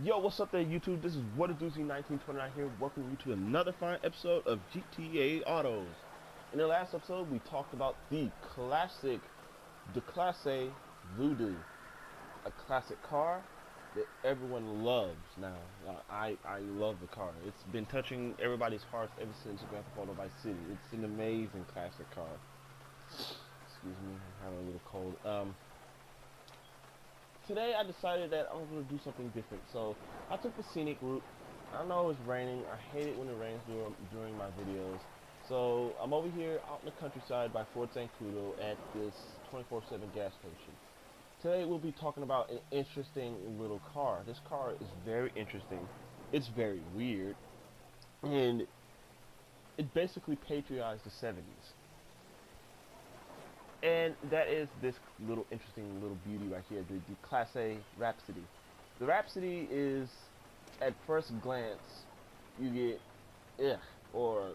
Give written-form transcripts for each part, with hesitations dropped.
Yo, what's up there, YouTube? This is What It Doozy 1929 here, welcoming you to another fine episode of GTA Autos. In the last episode, we talked about the classic Declasse Voodoo, a classic car that everyone loves now. I love the car. It's been touching everybody's hearts ever since Grand Theft Auto Vice City. It's an amazing classic car. Excuse me, I'm having a little cold. Today I decided that I'm going to do something different, so I took the scenic route. I know it's raining. I hate it when it rains during my videos. So I'm over here out in the countryside by Fort Zancudo at this 24/7 gas station. Today we'll be talking about an interesting little car. This car is very interesting. It's very weird, and it basically patrioticized the 70s. And that is this little interesting little beauty right here, the Declasse Rhapsody. The Rhapsody is, at first glance, you get ugh or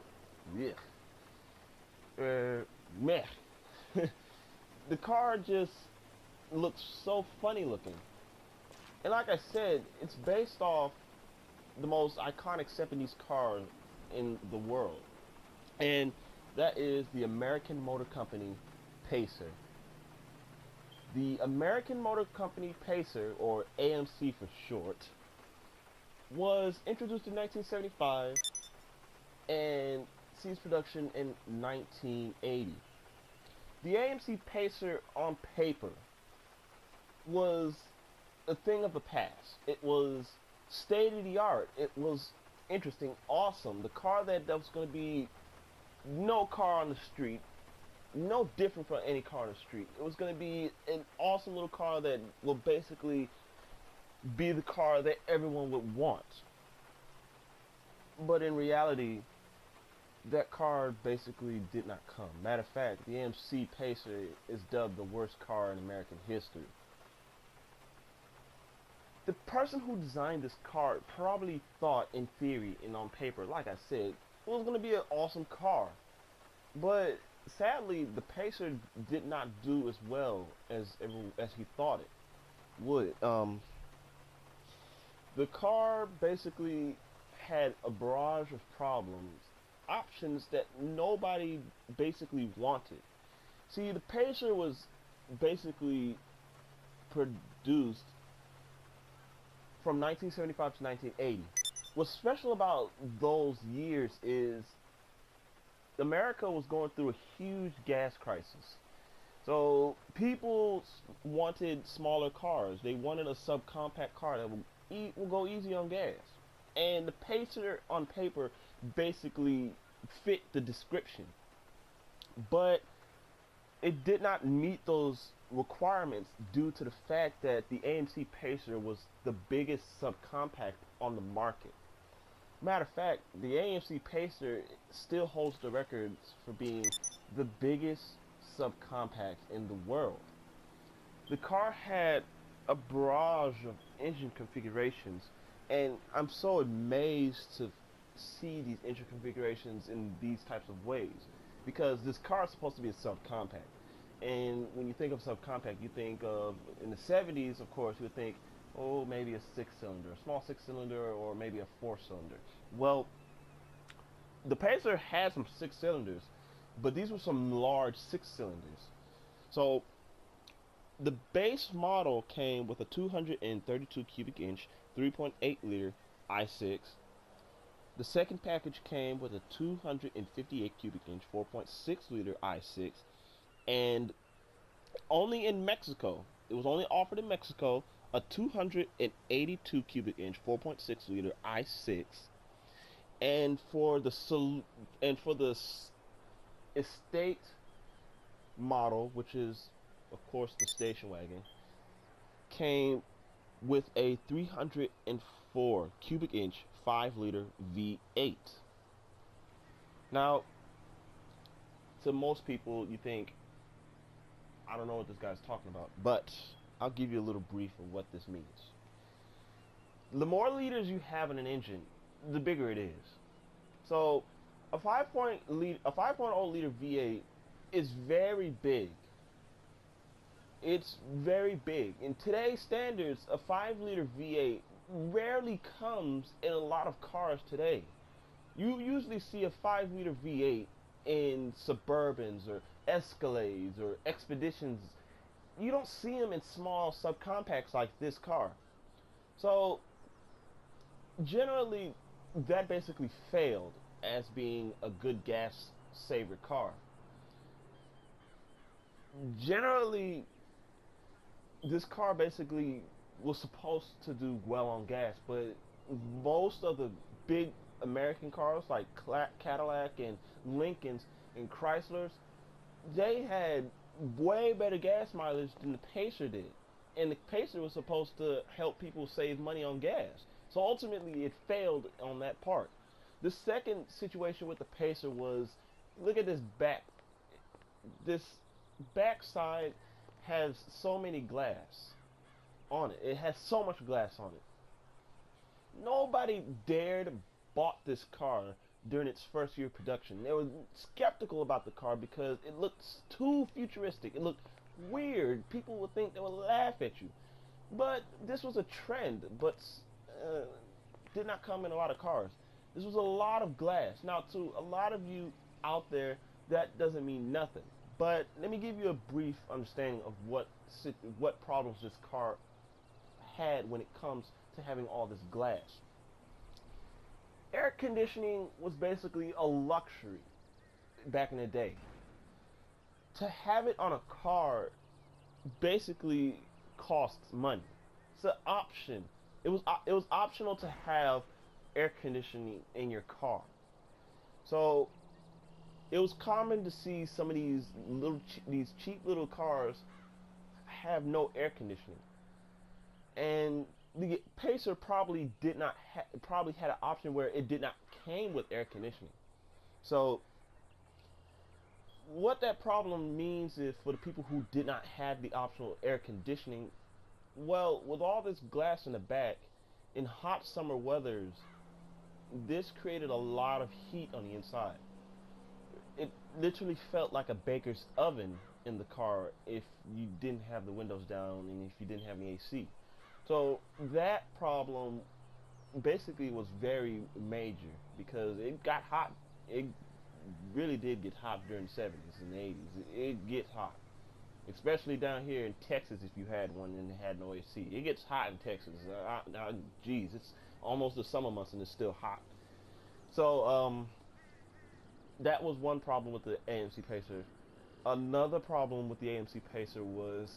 yuck, meh. The car just looks so funny looking, and like I said, it's based off the most iconic 70s car in the world, and that is the American Motor Company Pacer. The American Motor Company Pacer, or AMC for short, was introduced in 1975 and ceased production in 1980. The AMC Pacer on paper was a thing of the past. It was state of the art. It was interesting, awesome. The car that was going to be no car on the street, no different from any car on the street. It was going to be an awesome little car that will basically be the car that everyone would want. But in reality, that car basically did not come. Matter of fact, the AMC Pacer is dubbed the worst car in American history. The person who designed this car probably thought in theory and on paper, like I said, it was going to be an awesome car. But sadly, the Pacer did not do as well as he thought it would. The car basically had a barrage of problems, options that nobody basically wanted. See, the Pacer was basically produced from 1975 to 1980. What's special about those years is America was going through a huge gas crisis. So people wanted smaller cars. They wanted a subcompact car that will go easy on gas. And the Pacer on paper basically fit the description. But it did not meet those requirements due to the fact that the AMC Pacer was the biggest subcompact on the market. Matter of fact, the AMC Pacer still holds the records for being the biggest subcompact in the world. The car had a barrage of engine configurations, and I'm so amazed to see these engine configurations in these types of ways, because this car is supposed to be a subcompact. And when you think of subcompact, you think of, in the 70s, of course, you would think, oh, maybe a 6-cylinder, a small 6-cylinder, or maybe a 4-cylinder. Well, the Pacer had some 6-cylinders, but these were some large 6-cylinders. So the base model came with a 232 cubic inch, 3.8 liter i6. The second package came with a 258 cubic inch, 4.6 liter i6, and only in Mexico, it was only offered in Mexico, a 282 cubic inch 4.6 liter i6, and for the estate model, which is of course the station wagon, came with a 304 cubic inch 5 liter V8. Now, to most people, you think, I don't know what this guy's talking about, but I'll give you a little brief of what this means. The more liters you have in an engine, the bigger it is. So a 5.0 liter V8 is very big. It's very big. In today's standards, a 5 liter V8 rarely comes in a lot of cars today. You usually see a 5-liter V8 in Suburbans or Escalades or Expeditions. You don't see them in small subcompacts like this car. So generally, that basically failed as being a good gas saver car. Generally, this car basically was supposed to do well on gas, but most of the big American cars like Cadillac and Lincolns and Chryslers, they had way better gas mileage than the Pacer did. And the Pacer was supposed to help people save money on gas. So ultimately it failed on that part. The second situation with the Pacer was, look at this backside has so many glass on it. It has so much glass on it. Nobody dared bought this car during its first year of production. They were skeptical about the car because it looked too futuristic. It looked weird. People would think, they would laugh at you. But this was a trend, but did not come in a lot of cars. This was a lot of glass. Now, to a lot of you out there, that doesn't mean nothing. But let me give you a brief understanding of what problems this car had when it comes to having all this glass. Air conditioning was basically a luxury back in the day. To have it on a car basically costs money. It's an option. It was optional to have air conditioning in your car. So it was common to see some of these cheap little cars have no air conditioning, and the Pacer probably probably had an option where it did not came with air conditioning. So what that problem means is for the people who did not have the optional air conditioning, well, with all this glass in the back, in hot summer weathers, this created a lot of heat on the inside. It literally felt like a baker's oven in the car if you didn't have the windows down and if you didn't have any AC. So that problem basically was very major because it got hot. It really did get hot during the 70s and the 80s. It gets hot, especially down here in Texas if you had one and had no AC. It gets hot in Texas. Geez, it's almost the summer months and it's still hot. So that was one problem with the AMC Pacer. Another problem with the AMC Pacer was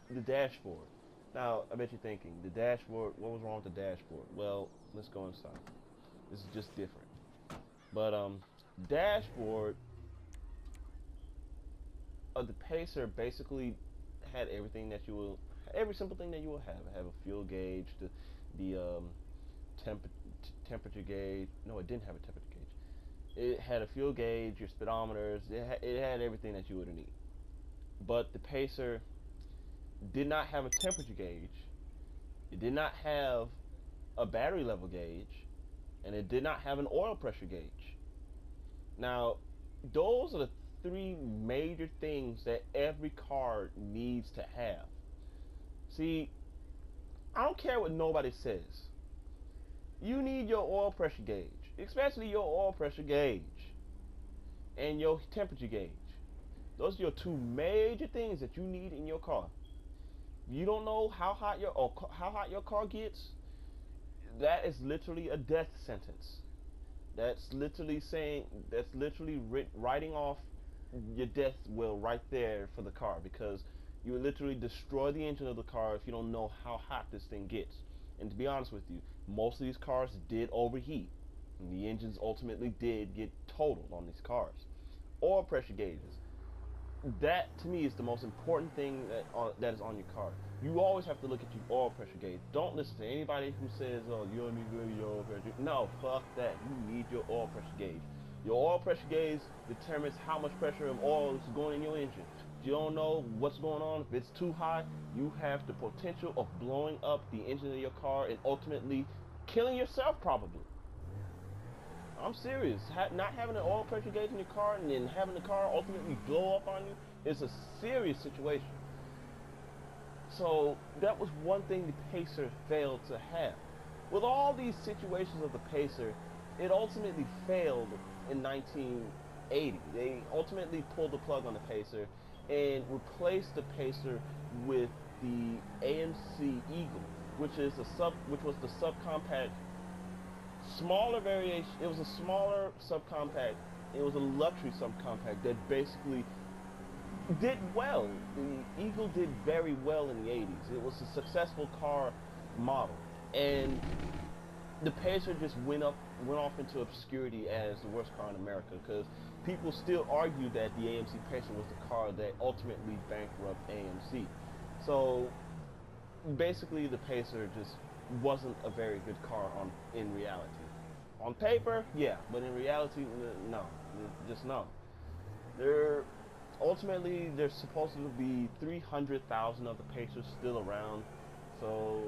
the dashboard. Now, I bet you're thinking, the dashboard, what was wrong with the dashboard? Well, let's go inside. This is just different. But dashboard of the Pacer basically had everything that you will, every simple thing that you will have. It had a fuel gauge, the temperature gauge. No, it didn't have a temperature gauge. It had a fuel gauge, your speedometers. It had everything that you would need. But the Pacer did not have a temperature gauge. It did not have a battery level gauge, and it did not have an oil pressure gauge. Now, those are the three major things that every car needs to have. See, I don't care what nobody says. You need your oil pressure gauge, especially your oil pressure gauge and your temperature gauge. Those are your two major things that you need in your car. If you don't know how hot your car gets, that is literally a death sentence. That's literally writing off your death will right there for the car, because you would literally destroy the engine of the car if you don't know how hot this thing gets. And to be honest with you, most of these cars did overheat, and the engines ultimately did get totaled on these cars. Oil pressure gauges. That to me is the most important thing that is on your car. You always have to look at your oil pressure gauge. Don't listen to anybody who says, "Oh, you don't need to go your oil pressure." No, fuck that. You need your oil pressure gauge. Your oil pressure gauge determines how much pressure of oil is going in your engine. If you don't know what's going on, if it's too high, you have the potential of blowing up the engine of your car and ultimately killing yourself probably. I'm serious. Not having an oil pressure gauge in your car and then having the car ultimately blow up on you is a serious situation. So that was one thing the Pacer failed to have. With all these situations of the Pacer, it ultimately failed in 1980. They ultimately pulled the plug on the Pacer and replaced the Pacer with the AMC Eagle, which was the subcompact, smaller variation. It was a smaller subcompact. It was a luxury subcompact that basically did well. The Eagle did very well in the 80s. It was a successful car model, and the Pacer just went off into obscurity as the worst car in America, because people still argue that the AMC Pacer was the car that ultimately bankrupted AMC. So basically, the Pacer just wasn't a very good car in reality. On paper, yeah, but in reality, no, just no. There, ultimately, there's supposed to be 300,000 of the Pacers still around, so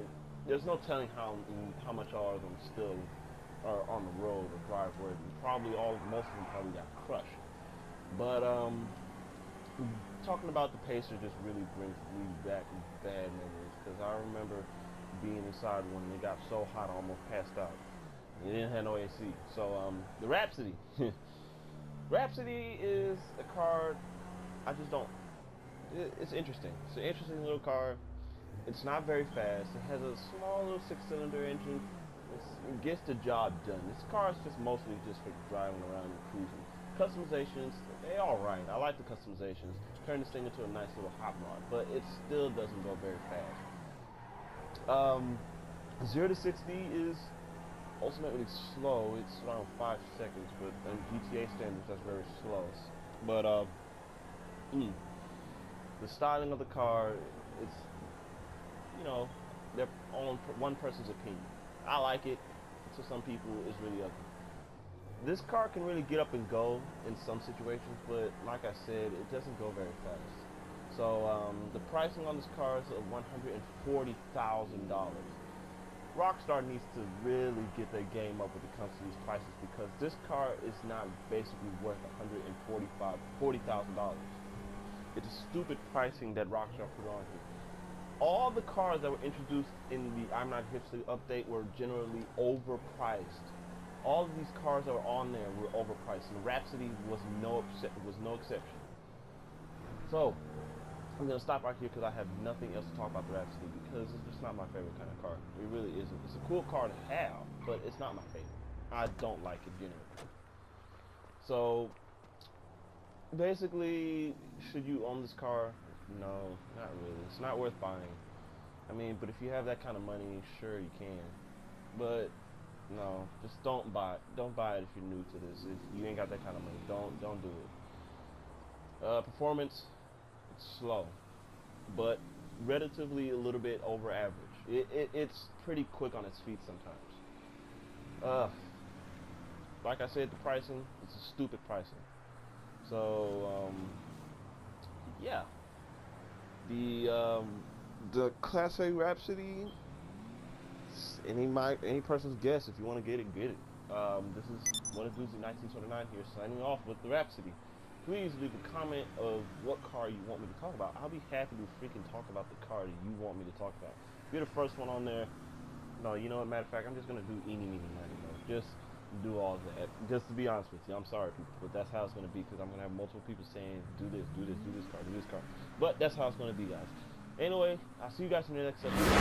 there's no telling how much all of them still are on the road or drive worthy. Most of them probably got crushed. But talking about the Pacer just really brings me back bad memories, because I remember being inside when it got so hot I almost passed out. It didn't have no AC. So the Rhapsody. Rhapsody is a car I just don't. It's interesting. It's an interesting little car. It's not very fast. It has a small little 6-cylinder engine. It gets the job done. This car is just mostly just for driving around and cruising. Customizations, they all right. I like the customizations. Turn this thing into a nice little hot rod, but it still doesn't go very fast. 0 to 60 is ultimately slow. It's around 5 seconds, but on GTA standards, that's very slow. But the styling of the car, it's, they're on one person's opinion. I like it. To some people, it's really ugly. This car can really get up and go in some situations, but like I said, it doesn't go very fast. So the pricing on this car is $140,000. Rockstar needs to really get their game up when it comes to these prices, because this car is not basically worth $140,000. It's a stupid pricing that Rockstar put on here. All the cars that were introduced in the I'm Not Hipster update were generally overpriced. All of these cars that were on there were overpriced, and Rhapsody was no exception. So I'm gonna stop right here because I have nothing else to talk about the Rhapsody, because it's just not my favorite kind of car. It really isn't. It's a cool car to have, but it's not my favorite. I don't like it generally. So basically, should you own this car? No, not really. It's not worth buying. I mean, but if you have that kind of money, sure you can. But no, just don't buy it. Don't buy it if you're new to this. If you ain't got that kind of money, don't do it. Performance, it's slow, but relatively a little bit over average. It's pretty quick on its feet sometimes. Like I said, the pricing, it's a stupid pricing. So yeah. The Class A Rhapsody, any person's guess. If you want to get it, get it. This is One of Doozy 1929 here, signing off with the Rhapsody. Please leave a comment of what car you want me to talk about. I'll be happy to freaking talk about the car that you want me to talk about. If you're the first one on there, no, you know what, matter of fact, I'm just going to do eeny, meeny, miny, mo. Just do all that. Just to be honest with you, I'm sorry, people, but that's how it's going to be, because I'm going to have multiple people saying, do this, do this, do this car, do this car. But that's how it's going to be, guys. Anyway, I'll see you guys in the next episode.